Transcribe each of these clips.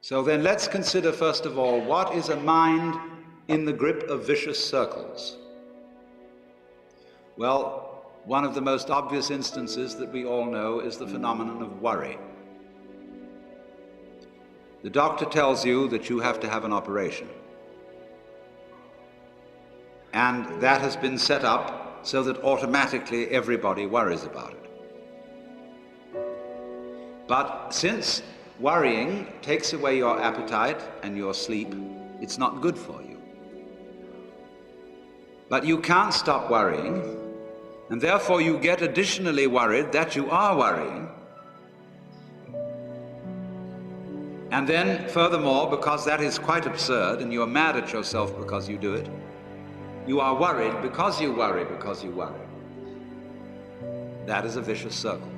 So then let's consider first of all, what is a mind in the grip of vicious circles? Well, one of the most obvious instances that we all know is the phenomenon of worry. The doctor tells you that you have to have an operation. And that has been set up so that automatically everybody worries about it. But since worrying takes away your appetite and your sleep, it's not good for you. But you can't stop worrying, and therefore you get additionally worried that you are worrying. And then, furthermore, because that is quite absurd and you're mad at yourself because you do it, you are worried because you worry because you worry. That is a vicious circle.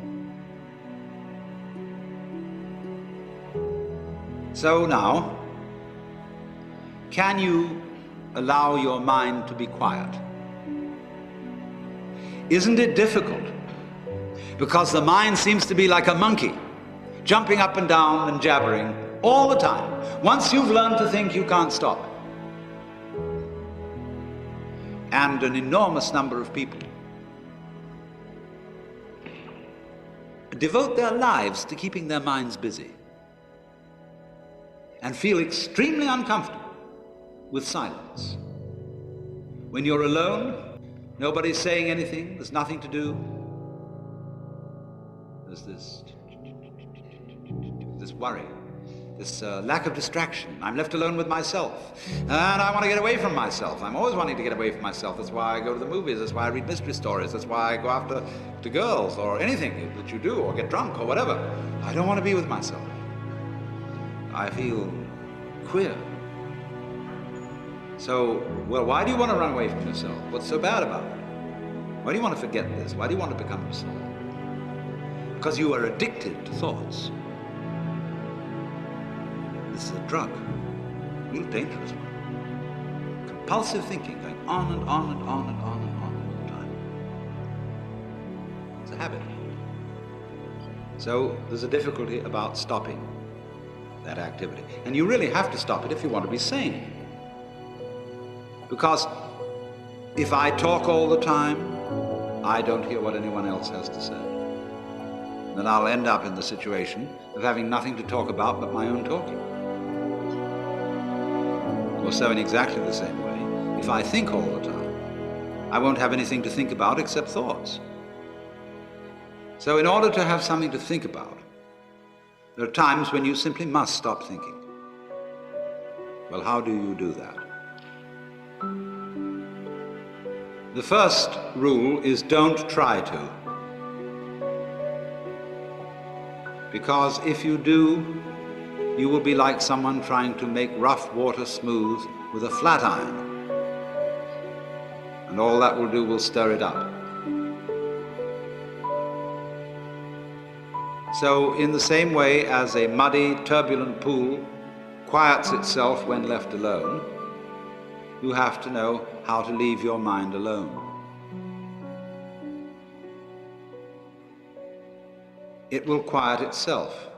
So now, can you allow your mind to be quiet? Isn't it difficult? Because the mind seems to be like a monkey, jumping up and down and jabbering all the time. Once you've learned to think, you can't stop. And an enormous number of people devote their lives to keeping their minds busy and feel extremely uncomfortable with silence. When you're alone, nobody's saying anything, there's nothing to do. There's this worry, this lack of distraction. I'm left alone with myself, and I want to get away from myself. I'm always wanting to get away from myself. That's why I go to the movies, that's why I read mystery stories, that's why I go after girls or anything that you do, or get drunk or whatever. I don't want to be with myself. I feel queer. So, well, why do you want to run away from yourself? What's so bad about it? Why do you want to forget this? Why do you want to become absorbed? Because you are addicted to thoughts. This is a drug, a real dangerous one. Compulsive thinking, going on and on and on and on and on all the time. It's a habit. So there's a difficulty about stopping that activity. And you really have to stop it if you want to be sane. Because if I talk all the time, I don't hear what anyone else has to say. Then I'll end up in the situation of having nothing to talk about but my own talking. Or so in exactly the same way, if I think all the time, I won't have anything to think about except thoughts. So in order to have something to think about, there are times when you simply must stop thinking. Well, how do you do that? The first rule is don't try to. Because if you do, you will be like someone trying to make rough water smooth with a flat iron. And all that will do will stir it up. So in the same way as a muddy, turbulent pool quiets itself when left alone, you have to know how to leave your mind alone. It will quiet itself.